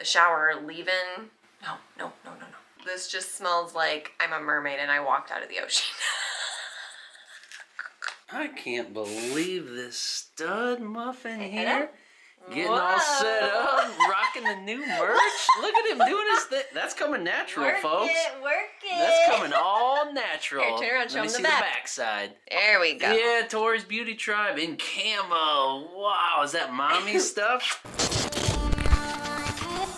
the shower leaving. No. This just smells like I'm a mermaid and I walked out of the ocean. I can't believe this stud muffin here. Hello? Getting all set up, rocking the new merch. Look at him doing his thing. That's coming natural, folks. Work it. That's coming all natural. Here, turn around, show Let me him the see back. the backside. There we go. Yeah, Tori's Beauty Tribe in camo. Wow, is that mommy stuff?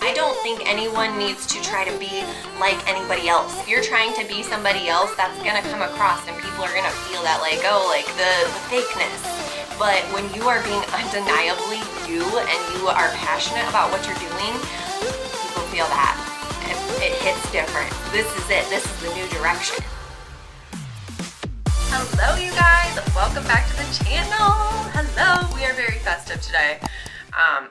I don't think anyone needs to try to be like anybody else. If you're trying to be somebody else, that's gonna come across and people are gonna feel that like, oh, like the fakeness. But when you are being undeniably you and you are passionate about what you're doing, people feel that. It hits different. This is it. This is the new direction. Hello, you guys. Welcome back to the channel. Hello. We are very festive today.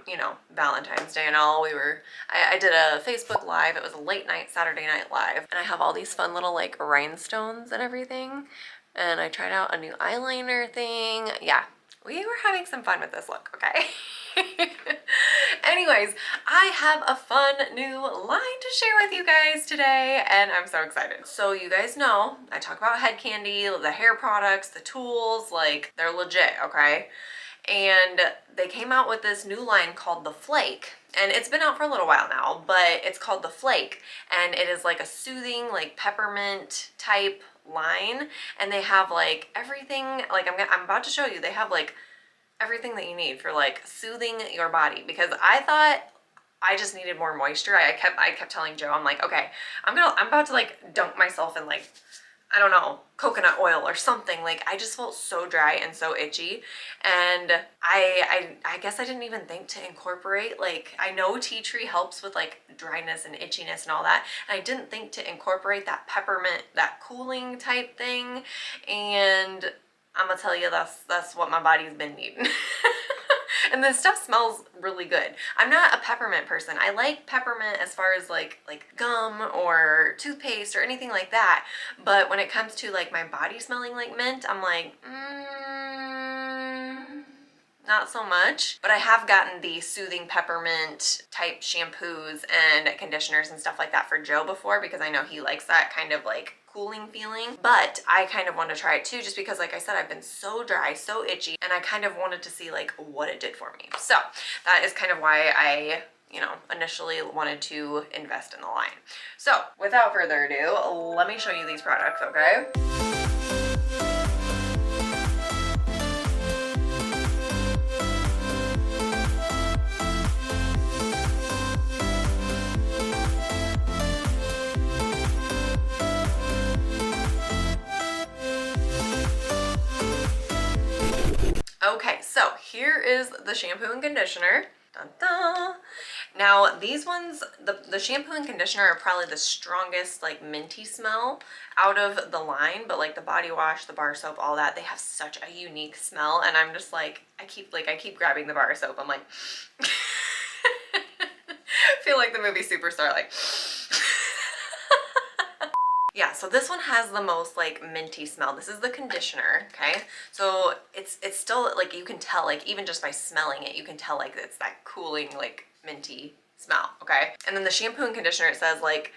You know, Valentine's Day and all. I did a Facebook Live. It was a late night Saturday Night Live. And I have all these fun little like rhinestones and everything. And I tried out a new eyeliner thing. Yeah, we were having some fun with this look, okay? Anyways, I have a fun new line to share with you guys today, and I'm so excited. So you guys know, I talk about head candy, the hair products, the tools, like they're legit, okay? And they came out with this new line called the Flake, and it's been out for a little while now, but it's called the Flake, and it is like a soothing, like peppermint type line, and they have like everything, like I'm about to show you, they have like everything that you need for like soothing your body, because I thought I just needed more moisture. I kept telling Joe, I'm like, okay, I'm about to like dunk myself in like, I don't know, coconut oil or something. Like I just felt so dry and so itchy, and I guess I didn't even think to incorporate, like, I know tea tree helps with like dryness and itchiness and all that, and I didn't think to incorporate that peppermint, that cooling type thing, and I'm gonna tell you that's what my body's been needing. And this stuff smells really good. I'm not a peppermint person. I like peppermint as far as like gum or toothpaste or anything like that. But when it comes to like my body smelling like mint, I'm like, not so much. But I have gotten the soothing peppermint type shampoos and conditioners and stuff like that for Joe before, because I know he likes that kind of like cooling feeling. But I kind of want to try it too, just because like I said, I've been so dry, so itchy, and I kind of wanted to see like what it did for me. So that is kind of why I, you know, initially wanted to invest in the line. So without further ado, let me show you these products, okay? Okay, so here is the shampoo and conditioner. Dun, dun. Now these ones, the shampoo and conditioner are probably the strongest like minty smell out of the line, but like the body wash, the bar soap, all that, they have such a unique smell, and I'm just like, I keep grabbing the bar soap. I'm like, feel like the movie Superstar, like. Yeah, so this one has the most like minty smell. This is the conditioner, okay? So it's still like, you can tell, like even just by smelling it, you can tell like it's that cooling like minty smell, okay? And then the shampoo and conditioner, it says like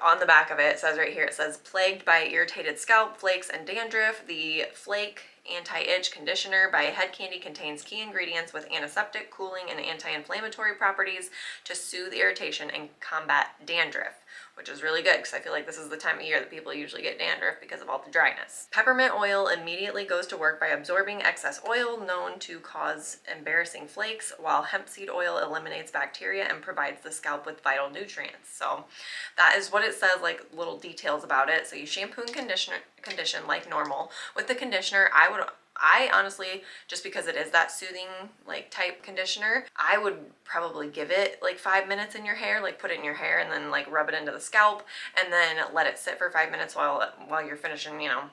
on the back of it, it says right here, it says plagued by irritated scalp, flakes, and dandruff. The Flake Anti-Itch Conditioner by Head Candy contains key ingredients with antiseptic, cooling, and anti-inflammatory properties to soothe irritation and combat dandruff, which is really good because I feel like this is the time of year that people usually get dandruff because of all the dryness. Peppermint oil immediately goes to work by absorbing excess oil known to cause embarrassing flakes, while hemp seed oil eliminates bacteria and provides the scalp with vital nutrients. So that is what it says, like little details about it. So you shampoo and condition like normal. With the conditioner, I honestly, just because it is that soothing like type conditioner, I would probably give it like 5 minutes in your hair, like put it in your hair and then like rub it into the scalp and then let it sit for 5 minutes while you're finishing, you know,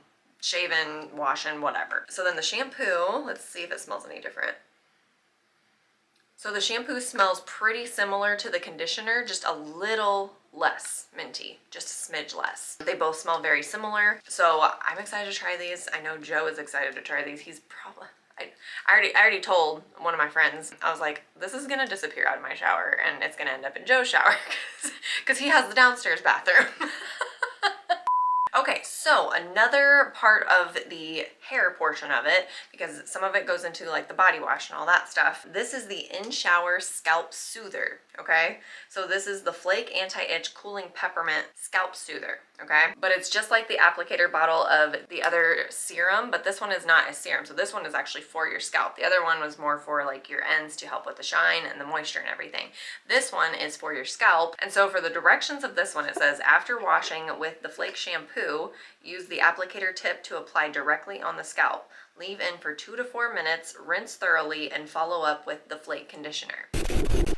shaving, washing, whatever. So then the shampoo, let's see if it smells any different. So the shampoo smells pretty similar to the conditioner, just a little less minty, just a smidge less. They both smell very similar. So I'm excited to try these. I know Joe is excited to try these. He's probably, I already told one of my friends, I was like, this is gonna disappear out of my shower and it's gonna end up in Joe's shower because he has the downstairs bathroom. Okay, so another part of the hair portion of it, because some of it goes into like the body wash and all that stuff. This is the in-shower scalp soother, okay? So this is the Flake Anti-Itch Cooling Peppermint Scalp Soother, okay? But it's just like the applicator bottle of the other serum, but this one is not a serum. So this one is actually for your scalp. The other one was more for like your ends to help with the shine and the moisture and everything. This one is for your scalp. And so for the directions of this one, it says, after washing with the Flake shampoo, use the applicator tip to apply directly on the scalp. Leave in for 2 to 4 minutes, rinse thoroughly, and follow up with the Flake conditioner.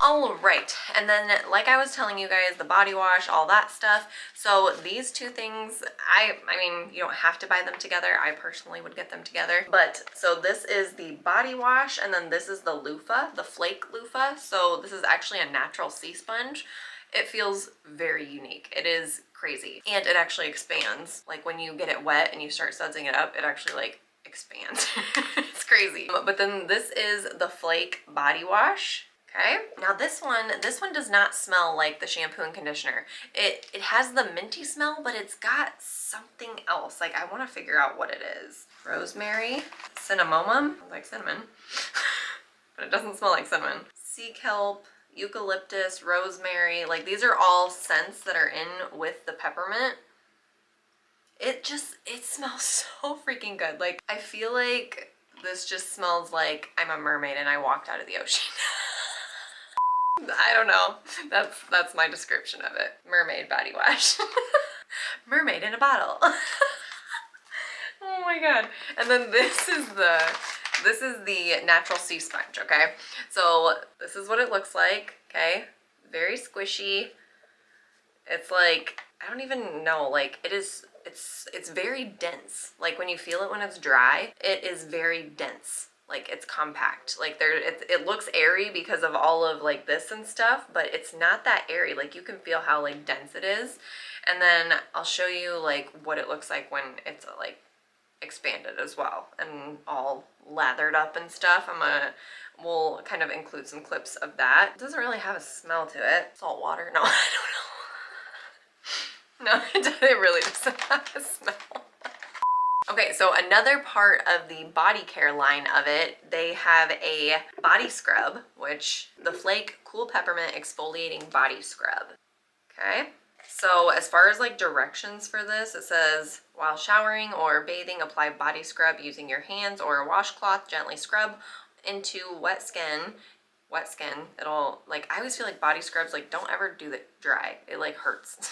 All right, and then like I was telling you guys, the body wash, all that stuff. So these two things, I mean, you don't have to buy them together. I personally would get them together. But so this is the body wash, and then this is the loofah, the Flake loofah. So this is actually a natural sea sponge. It feels very unique. It is crazy. And it actually expands. Like when you get it wet and you start sudsing it up, it actually like expands. It's crazy. But then this is the Flake body wash. Okay, now this one does not smell like the shampoo and conditioner. It has the minty smell, but it's got something else. Like I want to figure out what it is. Rosemary, cinnamomum, like cinnamon, but it doesn't smell like cinnamon. Sea kelp, eucalyptus, rosemary, like these are all scents that are in with the peppermint. It smells so freaking good. Like I feel like this just smells like I'm a mermaid and I walked out of the ocean. I don't know. That's my description of it. Mermaid body wash. Mermaid in a bottle. Oh my god. And then this is the natural sea sponge, okay? So this is what it looks like, okay? Very squishy. It's like, I don't even know, like it's very dense. Like when you feel it when it's dry, it is very dense. Like it's compact. Like it looks airy because of all of like this and stuff, but it's not that airy. Like you can feel how like dense it is. And then I'll show you like what it looks like when it's like expanded as well and all lathered up and stuff. We'll kind of include some clips of that. It doesn't really have a smell to it. Salt water? No, I don't know. No, it really doesn't have a smell. Okay, so another part of the body care line of it, they have a body scrub, which the Flake Cool Peppermint Exfoliating Body Scrub. Okay, so as far as like directions for this, it says, while showering or bathing, apply body scrub using your hands or a washcloth, gently scrub into wet skin. It'll like, I always feel like body scrubs like don't ever do it dry. It like hurts.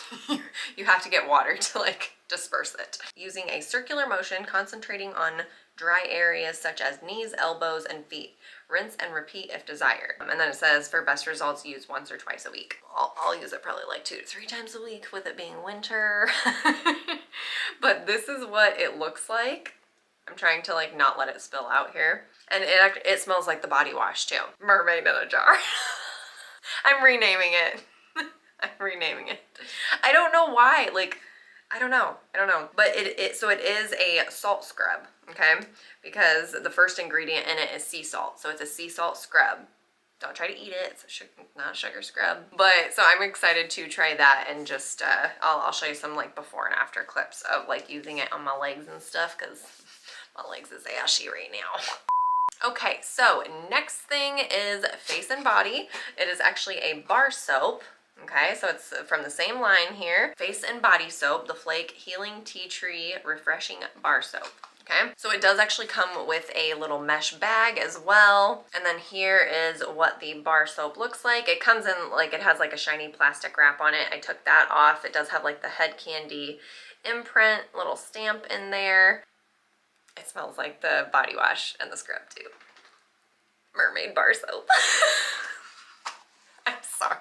You have to get water to like disperse it. Using a circular motion, concentrating on dry areas such as knees, elbows, and feet. Rinse and repeat if desired. And then it says for best results, use once or twice a week. I'll use it probably like 2 to 3 times a week with it being winter. But this is what it looks like. I'm trying to like not let it spill out here. And it smells like the body wash too. Mermaid in a jar. I'm renaming it. I'm renaming it. I don't know why. Like, I don't know. But so it is a salt scrub, okay? Because the first ingredient in it is sea salt. So it's a sea salt scrub. Don't try to eat it. It's not a sugar scrub. But so I'm excited to try that and just I'll show you some like before and after clips of like using it on my legs and stuff because my legs is ashy right now. Okay, so next thing is face and body. It is actually a bar soap. Okay, so it's from the same line here. Face and body soap, the Flake Healing Tea Tree Refreshing Bar Soap. Okay, so it does actually come with a little mesh bag as well. And then here is what the bar soap looks like. It comes in like, it has like a shiny plastic wrap on it. I took that off. It does have like the Head Candy imprint, little stamp in there. It smells like the body wash and the scrub too. Mermaid bar soap. I'm sorry.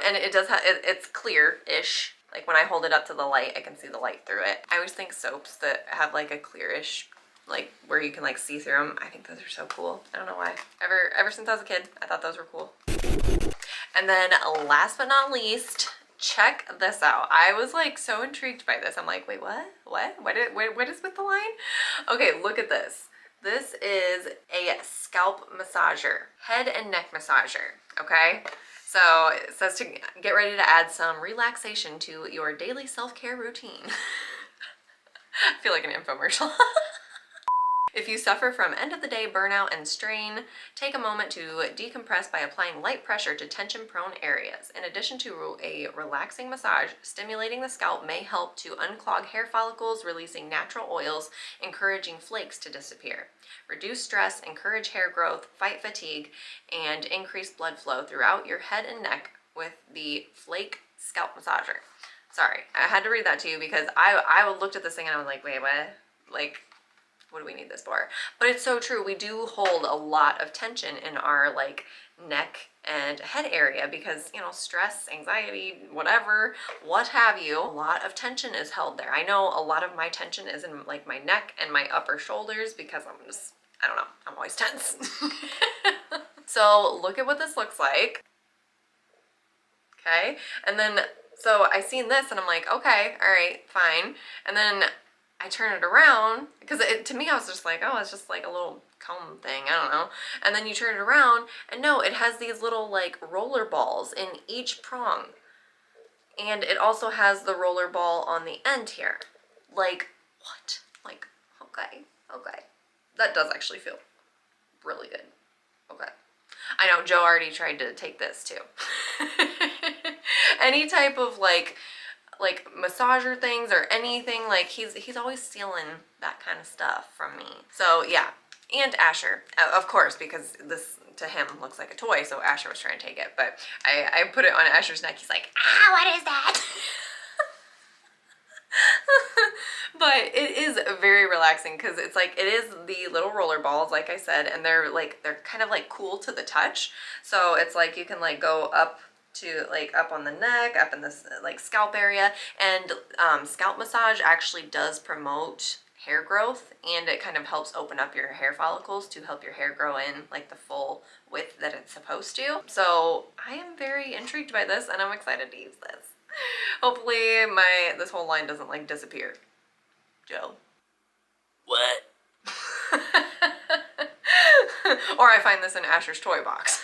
And it does have, it's clear-ish. Like when I hold it up to the light, I can see the light through it. I always think soaps that have like a clearish, like where you can like see through them, I think those are so cool. I don't know why. Ever since I was a kid, I thought those were cool. And then last but not least, check this out. I was like so intrigued by this. I'm like, wait, what? What is with the line? Okay, look at this. This is a scalp massager, head and neck massager, okay? So it says to get ready to add some relaxation to your daily self-care routine. I feel like an infomercial. If you suffer from end-of-the-day burnout and strain, take a moment to decompress by applying light pressure to tension-prone areas. In addition to a relaxing massage, stimulating the scalp may help to unclog hair follicles, releasing natural oils, encouraging flakes to disappear. Reduce stress, encourage hair growth, fight fatigue, and increase blood flow throughout your head and neck with the Flake Scalp Massager. Sorry, I had to read that to you because I looked at this thing and I was like, wait, what? Like, what do we need this for? But it's so true. We do hold a lot of tension in our like neck and head area because, you know, stress, anxiety, whatever, what have you, a lot of tension is held there. I know a lot of my tension is in like my neck and my upper shoulders because I'm just, I don't know, I'm always tense. So look at what this looks like. Okay. And then, so I seen this and I'm like, okay, all right, fine. And then I turn it around because to me I was just like, oh, it's just like a little comb thing, I don't know. And then you turn it around and no, it has these little like roller balls in each prong. And it also has the roller ball on the end here. Like, what? Like, okay. That does actually feel really good. Okay. I know Joe already tried to take this too. Any type of like massager things or anything, like he's always stealing that kind of stuff from me. So yeah, and Asher, of course, because this to him looks like a toy, so Asher was trying to take it, but I put it on Asher's neck. He's like, ah, what is that? But it is very relaxing because it's like, it is the little roller balls, like I said, and they're kind of like cool to the touch. So it's like you can like go up to like up on the neck, up in this like scalp area, and scalp massage actually does promote hair growth, and it kind of helps open up your hair follicles to help your hair grow in like the full width that it's supposed to. So I am very intrigued by this and I'm excited to use this. Hopefully this whole line doesn't like disappear. Joe. What? Or I find this in Asher's toy box.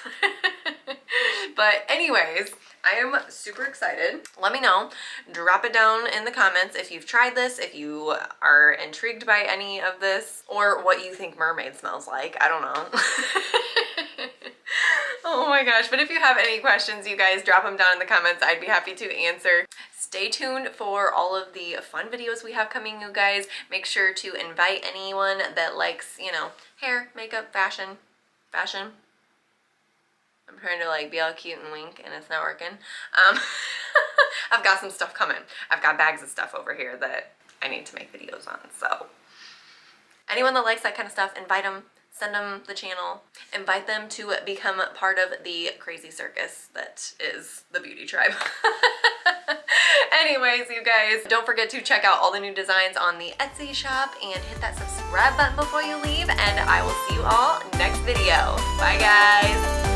But anyways, I am super excited. Let me know. Drop it down in the comments if you've tried this, if you are intrigued by any of this, or what you think mermaid smells like. I don't know. Oh my gosh. But if you have any questions, you guys drop them down in the comments. I'd be happy to answer. Stay tuned for all of the fun videos we have coming, you guys. Make sure to invite anyone that likes, you know, hair, makeup, fashion. I'm trying to like be all cute and wink and it's not working. I've got some stuff coming. I've got bags of stuff over here that I need to make videos on. So anyone that likes that kind of stuff, invite them, send them the channel, invite them to become part of the crazy circus that is the beauty tribe. Anyways, you guys, don't forget to check out all the new designs on the Etsy shop and hit that subscribe button before you leave, and I will see you all next video. Bye guys.